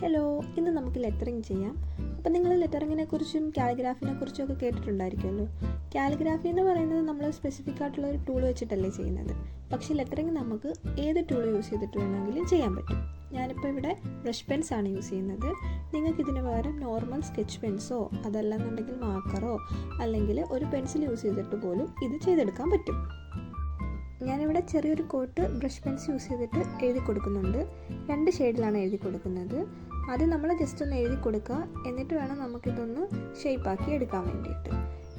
Hello, ഇന്ന് നമുക്ക് lettering ചെയ്യാം. അപ്പം നിങ്ങൾ ലെറ്ററിങ്ങിനെ കുറിച്ചും കാലിഗ്രാഫിനെ കുറിച്ചും ഒക്കെ കേട്ടിട്ടുണ്ടായിരിക്കുമല്ലോ. കാലിഗ്രാഫി എന്ന് പറയുന്നത് നമ്മൾ സ്പെസിഫിക് ആയിട്ടുള്ള ഒരു ടൂൾ വെച്ചിട്ടല്ലേ ചെയ്യുന്നത്. പക്ഷേ ലെറ്ററിങ് നമുക്ക് ഏത് ടൂൾ യൂസ് ചെയ്തിട്ട് വേണമെങ്കിലും ചെയ്യാൻ പറ്റും. ഞാനിപ്പോൾ ഇവിടെ ബ്രഷ് പെൻസ് ആണ് യൂസ് ചെയ്യുന്നത്. നിങ്ങൾക്ക് ഇതിന് പകരം നോർമൽ സ്കെച്ച് പെൻസോ അതല്ലെന്നുണ്ടെങ്കിൽ മാർക്കറോ അല്ലെങ്കിൽ ഒരു പെൻസിൽ യൂസ് ചെയ്തിട്ട് പോലും ഇത് ചെയ്തെടുക്കാൻ പറ്റും. ഞാനിവിടെ ചെറിയൊരു കോട്ട് ബ്രഷ് പെൻസ് യൂസ് ചെയ്തിട്ട് എഴുതി കൊടുക്കുന്നുണ്ട്. 2 ഷെയ്ഡിലാണ് എഴുതി കൊടുക്കുന്നത്. ആദ്യം നമ്മൾ ജസ്റ്റ് ഒന്ന് എഴുതി കൊടുക്കുക, എന്നിട്ട് വേണം നമുക്കിതൊന്ന് ഷേപ്പാക്കി എടുക്കാൻ വേണ്ടിയിട്ട്.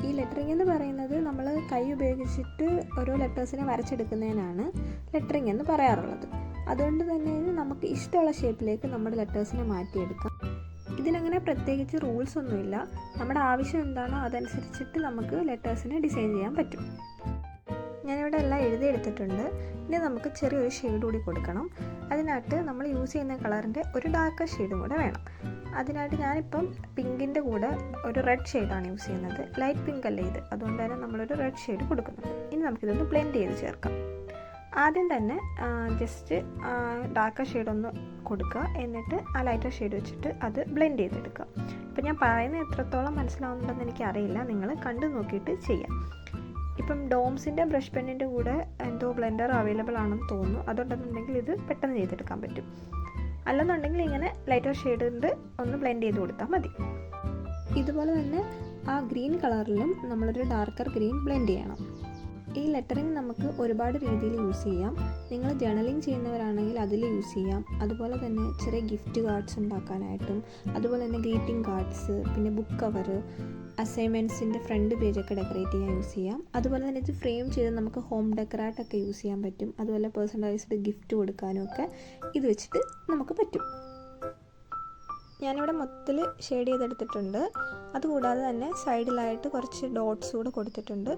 ഈ ലെറ്ററിങ് എന്ന് പറയുന്നത് നമ്മൾ കൈ ഉപയോഗിച്ചിട്ട് ഓരോ ലെറ്റേഴ്സിനെ വരച്ചെടുക്കുന്നതിനാണ് ലെറ്ററിങ് എന്ന് പറയാറുള്ളത്. അതുകൊണ്ട് തന്നെ നമുക്ക് ഇഷ്ടമുള്ള ഷേപ്പിലേക്ക് നമ്മുടെ ലെറ്റേഴ്സിനെ മാറ്റിയെടുക്കാം. ഇതിനങ്ങനെ പ്രത്യേകിച്ച് റൂൾസ് ഒന്നുമില്ല. നമ്മുടെ ആവശ്യം എന്താണോ അതനുസരിച്ചിട്ട് നമുക്ക് ലെറ്റേഴ്സിനെ ഡിസൈൻ ചെയ്യാൻ പറ്റും. ഞാനിവിടെ എല്ലാം എഴുതിയെടുത്തിട്ടുണ്ട്. ഇനി നമുക്ക് ചെറിയൊരു ഷെയ്ഡ് കൂടി കൊടുക്കണം. അതിനായിട്ട് നമ്മൾ യൂസ് ചെയ്യുന്ന കളറിൻ്റെ ഒരു ഡാർക്ക് ഷെയ്ഡും കൂടെ വേണം. അതിനായിട്ട് ഞാനിപ്പം പിങ്കിൻ്റെ കൂടെ ഒരു റെഡ് ഷെയ്ഡാണ് യൂസ് ചെയ്യുന്നത്. ലൈറ്റ് പിങ്ക് അല്ലേ ഇത്, അതുകൊണ്ട് തന്നെ നമ്മളൊരു റെഡ് ഷെയ്ഡ് കൊടുക്കുന്നുണ്ട്. ഇനി നമുക്കിതൊന്ന് ബ്ലെൻഡ് ചെയ്ത് ചേർക്കാം. ആദ്യം തന്നെ ജസ്റ്റ് ഡാർക്ക് ഷെയ്ഡൊന്ന് കൊടുക്കുക, എന്നിട്ട് ആ ലൈറ്റർ ഷെയ്ഡ് വെച്ചിട്ട് അത് ബ്ലെൻഡ് ചെയ്തെടുക്കുക. ഇപ്പം ഞാൻ പറയുന്നത് എത്രത്തോളം മനസ്സിലാവുന്നുണ്ടെന്ന് എനിക്കറിയില്ല, നിങ്ങൾ കണ്ടു നോക്കിയിട്ട് ചെയ്യാം. ഇപ്പം ഡോംസിൻ്റെ ബ്രഷ് പെന്നിൻ്റെ കൂടെ എന്തോ ബ്ലെൻഡർ അവൈലബിൾ ആണെന്ന് തോന്നുന്നു. അതുകൊണ്ടെന്നുണ്ടെങ്കിൽ ഇത് പെട്ടെന്ന് ചെയ്തെടുക്കാൻ പറ്റും. അല്ലെന്നുണ്ടെങ്കിൽ ഇങ്ങനെ ലൈറ്റർ ഷെയ്ഡിൻ്റെ ഒന്ന് ബ്ലെൻഡ് ചെയ്ത് കൊടുത്താൽ മതി. ഇതുപോലെ തന്നെ ആ ഗ്രീൻ കളറിലും നമ്മളൊരു ഡാർക്കർ ഗ്രീൻ ബ്ലെൻഡ് ചെയ്യണം. ഈ ലെറ്ററിങ് നമുക്ക് ഒരുപാട് രീതിയിൽ യൂസ് ചെയ്യാം. നിങ്ങൾ ജേർണലിങ് ചെയ്യുന്നവരാണെങ്കിൽ അതിൽ യൂസ് ചെയ്യാം. അതുപോലെ തന്നെ ചെറിയ ഗിഫ്റ്റ് കാർഡ്സ് ഉണ്ടാക്കാനായിട്ടും, അതുപോലെ തന്നെ ഗ്രീറ്റിംഗ് കാർഡ്സ്, പിന്നെ ബുക്ക് കവർ, അസൈൻമെൻറ്റ്സിൻ്റെ ഫ്രണ്ട് പേജൊക്കെ ഡെക്കറേറ്റ് ചെയ്യാൻ യൂസ് ചെയ്യാം. അതുപോലെ തന്നെ ഇത് ഫ്രെയിം ചെയ്ത് നമുക്ക് ഹോം ഡെക്കറായിട്ടൊക്കെ യൂസ് ചെയ്യാൻ പറ്റും. അതുപോലെ പേഴ്സണലൈസ്ഡ് ഗിഫ്റ്റ് കൊടുക്കാനും ഒക്കെ ഇത് വെച്ചിട്ട് നമുക്ക് പറ്റും. ഞാനിവിടെ മൊത്തത്തിൽ ഷെയ്ഡ് ചെയ്തെടുത്തിട്ടുണ്ട്. അതുകൂടാതെ തന്നെ സൈഡിലായിട്ട് കുറച്ച് ഡോട്ട്സ് കൂടെ കൊടുത്തിട്ടുണ്ട്.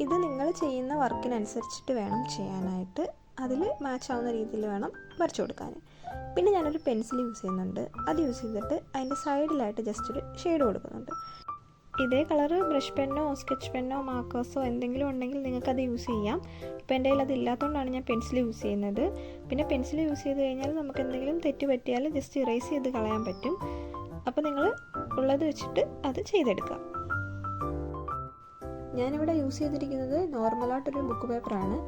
ഇത് നിങ്ങൾ ചെയ്യുന്ന വർക്കിനനുസരിച്ചിട്ട് വേണം ചെയ്യാനായിട്ട്. അതിൽ മാച്ച് ആവുന്ന രീതിയിൽ വേണം വരച്ചു കൊടുക്കാൻ. പിന്നെ ഞാനൊരു പെൻസിൽ യൂസ് ചെയ്യുന്നുണ്ട്. അത് യൂസ് ചെയ്തിട്ട് അതിൻ്റെ സൈഡിലായിട്ട് ജസ്റ്റ് ഒരു ഷെയ്ഡ് കൊടുക്കുന്നുണ്ട്. ഇതേ കളറ് ബ്രഷ് പെന്നോ സ്കെച്ച് പെന്നോ മാർക്കേഴ്സോ എന്തെങ്കിലും ഉണ്ടെങ്കിൽ നിങ്ങൾക്കത് യൂസ് ചെയ്യാം. ഇപ്പോൾ എൻ്റെ കയ്യിൽ അത് ഇല്ലാത്തതുകൊണ്ടാണ് ഞാൻ പെൻസിൽ യൂസ് ചെയ്യുന്നത്. പിന്നെ പെൻസിൽ യൂസ് ചെയ്ത് കഴിഞ്ഞാൽ നമുക്ക് എന്തെങ്കിലും തെറ്റ് പറ്റിയാൽ ജസ്റ്റ് ഇറേസ് ചെയ്ത് കളയാൻ പറ്റും. അപ്പോൾ നിങ്ങൾ ഉള്ളത് വെച്ചിട്ട് അത് ചെയ്തെടുക്കുക. ഞാനിവിടെ യൂസ് ചെയ്തിരിക്കുന്നത് നോർമലായിട്ടൊരു ബുക്ക് പേപ്പറാണ്.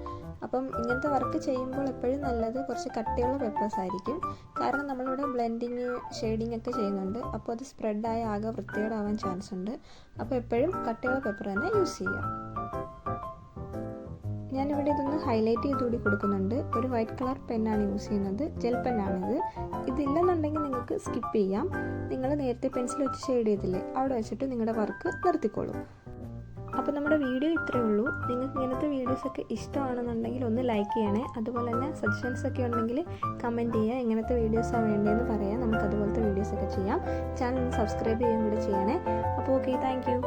അപ്പം ഇങ്ങനത്തെ വർക്ക് ചെയ്യുമ്പോൾ എപ്പോഴും നല്ലത് കുറച്ച് കട്ടിയുള്ള പേപ്പേഴ്സ് ആയിരിക്കും. കാരണം നമ്മളിവിടെ ബ്ലെൻഡിങ് ഷെയ്ഡിങ് ഒക്കെ ചെയ്യുന്നുണ്ട്. അപ്പോൾ അത് സ്പ്രെഡായി ആകെ വൃത്തികേടാവാൻ ചാൻസ് ഉണ്ട്. അപ്പോൾ എപ്പോഴും കട്ടിയുള്ള പേപ്പർ തന്നെ യൂസ് ചെയ്യുക. ഞാനിവിടെ ഇതൊന്ന് ഹൈലൈറ്റ് ചെയ്തുകൂടി കൊടുക്കുന്നുണ്ട്. ഒരു വൈറ്റ് കളർ പെന്നാണ് യൂസ് ചെയ്യുന്നത്, ജെൽ പെന്നാണിത്. ഇതില്ലെന്നുണ്ടെങ്കിൽ നിങ്ങൾക്ക് സ്കിപ്പ് ചെയ്യാം. നിങ്ങൾ നേരത്തെ പെൻസിൽ വെച്ച് ഷെയ്ഡ് ചെയ്തില്ലേ, അവിടെ വെച്ചിട്ട് നിങ്ങളുടെ വർക്ക് നിർത്തിക്കോളൂ. അപ്പോൾ നമ്മുടെ വീഡിയോ ഇത്രയേ ഉള്ളൂ. നിങ്ങൾക്ക് ഇങ്ങനത്തെ വീഡിയോസൊക്കെ ഇഷ്ടമാണെന്നുണ്ടെങ്കിൽ ഒന്ന് ലൈക്ക് ചെയ്യണേ. അതുപോലെ തന്നെ സജഷൻസൊക്കെ ഉണ്ടെങ്കിൽ കമൻറ്റ് ചെയ്യുക. എങ്ങനത്തെ വീഡിയോസാണ് വേണ്ടതെന്ന് പറയാം. നമുക്ക് അതുപോലത്തെ വീഡിയോസൊക്കെ ചെയ്യാം. ചാനൽ ഒന്ന് സബ്സ്ക്രൈബ് ചെയ്യുകയും കൂടെ ചെയ്യണേ. അപ്പോൾ ഓക്കെ, താങ്ക് യു.